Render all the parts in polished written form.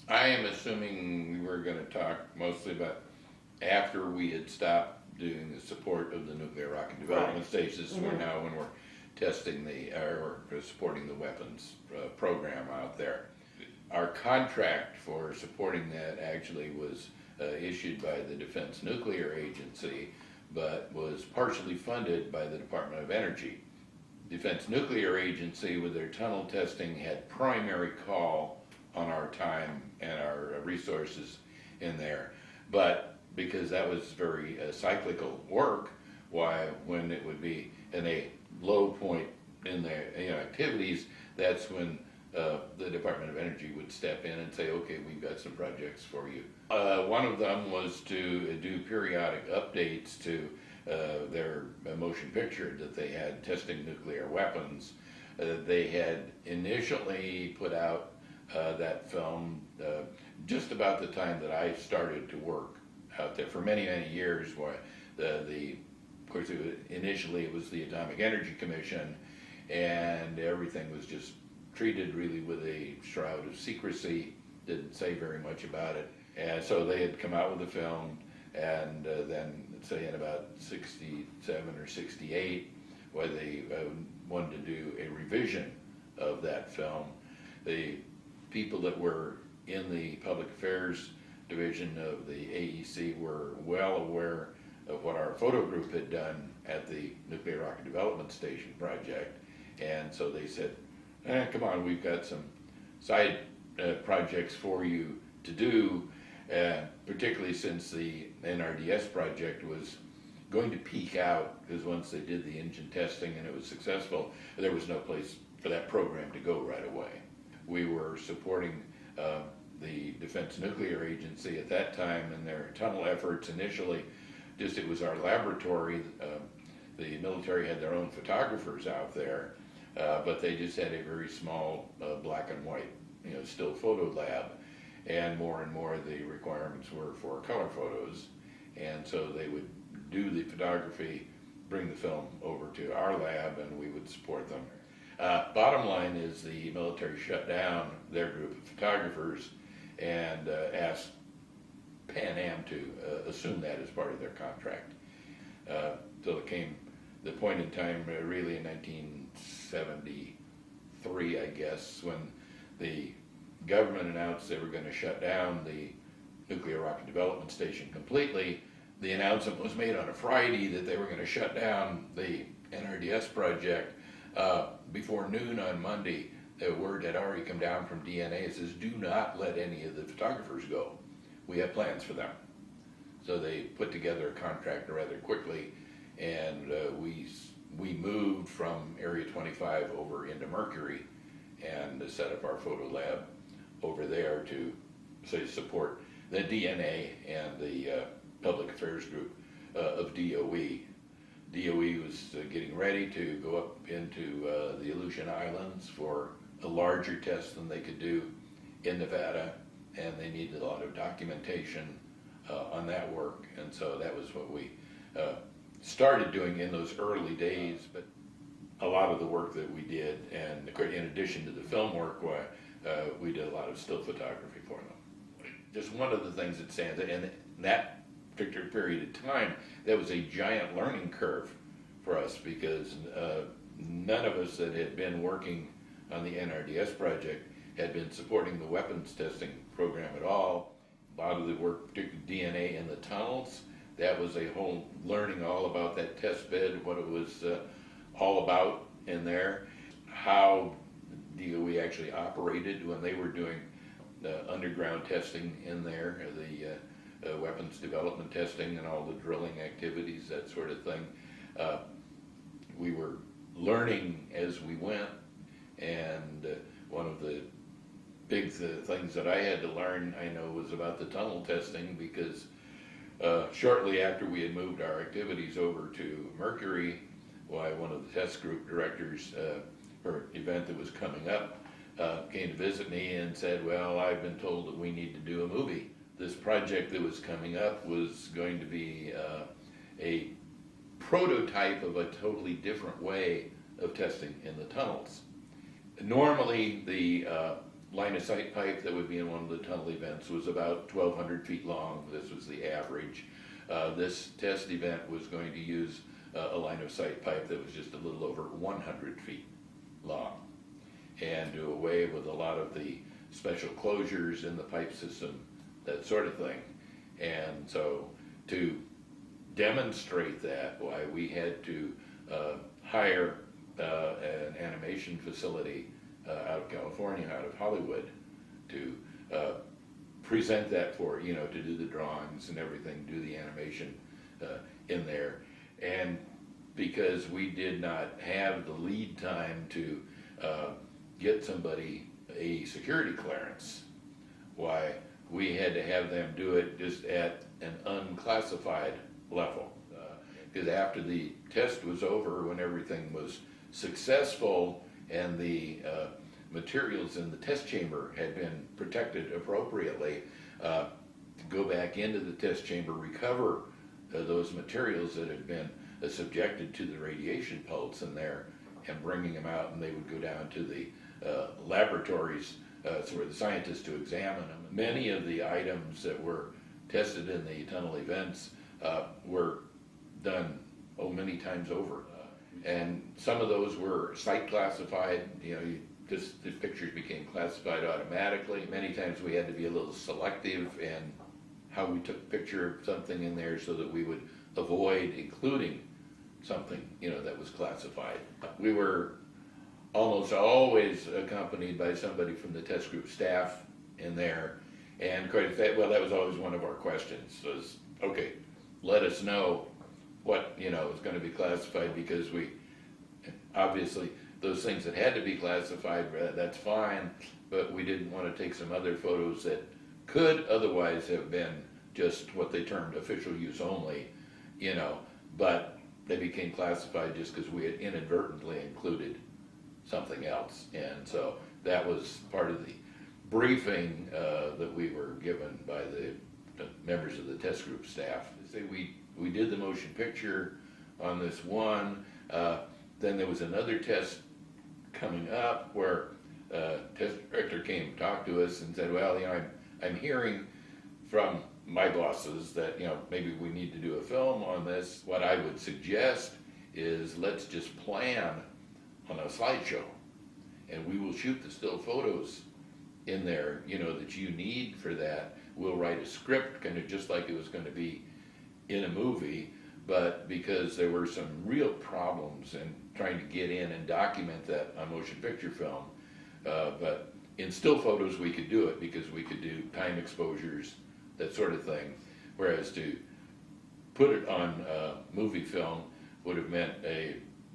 I am assuming we're going to talk mostly about after we had stopped doing the support of the nuclear rocket development stations. We're now when we're testing or supporting the weapons program out there. Our contract for supporting that actually was issued by the Defense Nuclear Agency, but was partially funded by the Department of Energy. Defense Nuclear Agency, with their tunnel testing, had primary call on our time and our resources in there. But because that was very cyclical work, why when it would be in a low point in their activities, that's when the Department of Energy would step in and say, okay, we've got some projects for you. One of them was to do periodic updates to their motion picture that they had testing nuclear weapons. They had initially put out that film just about the time that I started to work out there for many, many years. Why of course, initially it was the Atomic Energy Commission, and everything was just treated really with a shroud of secrecy, didn't say very much about it. And so they had come out with the film, and then, say in about 67 or 68, where they wanted to do a revision of that film. The people that were in the Public Affairs Division of the AEC were well aware of what our photo group had done at the Nuclear Rocket Development Station project, and so they said, come on, we've got some side projects for you to do, particularly since the NRDS project was going to peak out, because once they did the engine testing and it was successful, there was no place for that program to go right away. We were supporting the Defense Nuclear Agency at that time in their tunnel efforts initially. Just it was our laboratory. The military had their own photographers out there, but they just had a very small black and white, still photo lab, and more the requirements were for color photos, and so they would do the photography, bring the film over to our lab, and we would support them. Bottom line is the military shut down their group of photographers and asked Pan Am to assume that as part of their contract. So it came the point in time, really in 1973, I guess, when the government announced they were going to shut down the Nuclear Rocket Development Station completely. The announcement was made on a Friday that they were going to shut down the NRDS project. Before noon on Monday, the word had already come down from DNA. It says, do not let any of the photographers go. We have plans for them. So they put together a contract rather quickly, and we moved from Area 25 over into Mercury and set up our photo lab over there to support the DNA and the Public Affairs Group of DOE. DOE was getting ready to go up into the Aleutian Islands for a larger test than they could do in Nevada, and they needed a lot of documentation on that work, and so that was what we started doing in those early days. But a lot of the work that we did, and in addition to the film work, we did a lot of still photography for them. Just one of the things that stands out, and in that particular period of time, that was a giant learning curve for us, because none of us that had been working on the NRDS project had been supporting the weapons testing program at all. A lot of the work, particularly DNA in the tunnels, that was a whole learning all about that test bed, what it was all about in there, how DOE actually operated when they were doing the underground testing in there, the weapons development testing and all the drilling activities, that sort of thing. We were learning as we went, and one of the big things that I had to learn, I know, was about the tunnel testing, because shortly after we had moved our activities over to Mercury, one of the test group directors for an event that was coming up came to visit me and said, well, I've been told that we need to do a movie. This project that was coming up was going to be a prototype of a totally different way of testing in the tunnels. Normally, the line of sight pipe that would be in one of the tunnel events was about 1,200 feet long. This was the average. This test event was going to use a line of sight pipe that was just a little over 100 feet long, and do away with a lot of the special closures in the pipe system, that sort of thing. And so to demonstrate that, why we had to hire an animation facility out of California, out of Hollywood, to present that for, you know, to do the drawings and everything, do the animation in there. And because we did not have the lead time to get somebody a security clearance, why we had to have them do it just at an unclassified level. Because after the test was over, when everything was successful and the materials in the test chamber had been protected appropriately, to go back into the test chamber, recover those materials that had been subjected to the radiation pulse in there, and bringing them out, and they would go down to the laboratories for the scientists to examine them. Many of the items that were tested in the tunnel events were done many times over, and some of those were site classified. You know, just the pictures became classified automatically. Many times we had to be a little selective in how we took a picture of something in there so that we would avoid including something, you know, that was classified. We were almost always accompanied by somebody from the test group staff in there, and well, that was always one of our questions, was, okay, let us know what, you know, is going to be classified, because we, obviously, those things that had to be classified, that's fine, but we didn't want to take some other photos that could otherwise have been just what they termed official use only, you know, but they became classified just because we had inadvertently included something else. And so that was part of the briefing that we were given by the members of the test group staff. Say we did the motion picture on this one, then there was another test coming up where test director came to talk to us and said, well, you know, I'm hearing from my bosses that, you know, maybe we need to do a film on this. What I would suggest is let's just plan on a slideshow, and we will shoot the still photos in there, you know, that you need for that. We'll write a script kind of just like it was going to be in a movie, but because there were some real problems in trying to get in and document that on motion picture film, but in still photos we could do it because we could do time exposures, that sort of thing, whereas to put it on movie film would have meant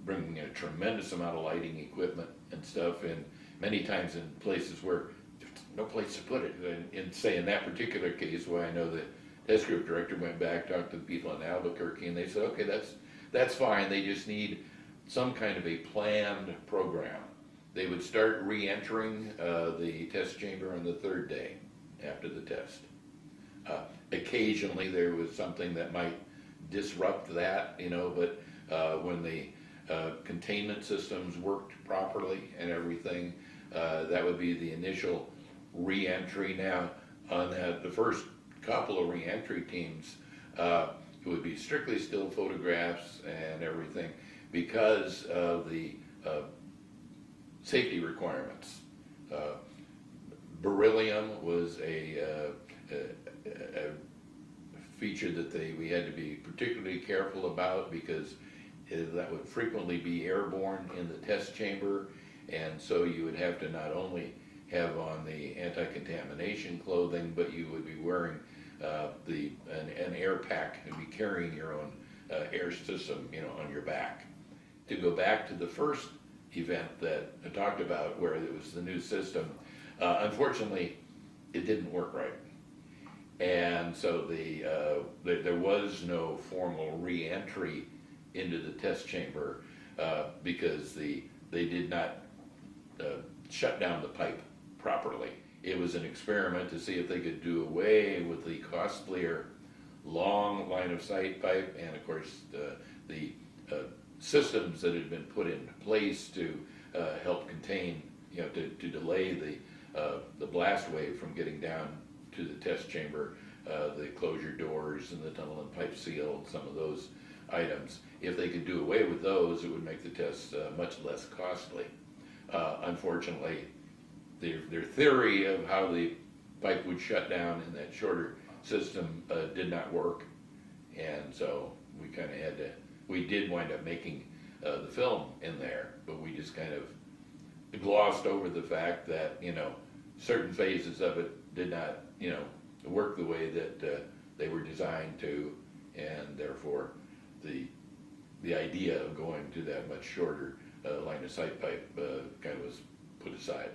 bringing in a tremendous amount of lighting equipment and stuff, and many times in places where there's no place to put it. And say in that particular case, where I know the test group director went back, talked to the people in Albuquerque, and they said, okay, that's fine, they just need some kind of a planned program. They would start re-entering the test chamber on the third day after the test. Occasionally there was something that might disrupt that, you know, but when the containment systems worked properly and everything, that would be the initial re-entry. Now, on the first couple of re-entry teams, it would be strictly still photographs and everything because of the safety requirements. Beryllium was a feature that we had to be particularly careful about because that would frequently be airborne in the test chamber, and so you would have to not only have on the anti-contamination clothing, but you would be wearing an air pack and be carrying your own air system, you know, on your back. To go back to the first event that I talked about, where it was the new system, unfortunately, it didn't work right. And so there was no formal re-entry into the test chamber because they did not shut down the pipe properly. It was an experiment to see if they could do away with the costlier long line of sight pipe, and of course the systems that had been put into place to help contain, you know, to delay the the blast wave from getting down to the test chamber, the closure doors and the tunnel and pipe seal, some of those items. If they could do away with those, it would make the tests much less costly. Unfortunately, their theory of how the pipe would shut down in that shorter system did not work, and so we kind of had to, we did wind up making the film in there, but we just kind of glossed over the fact that, you know, certain phases of it did not, you know, work the way that they were designed to, and therefore the idea of going to that much shorter line of sight pipe kind of was put aside.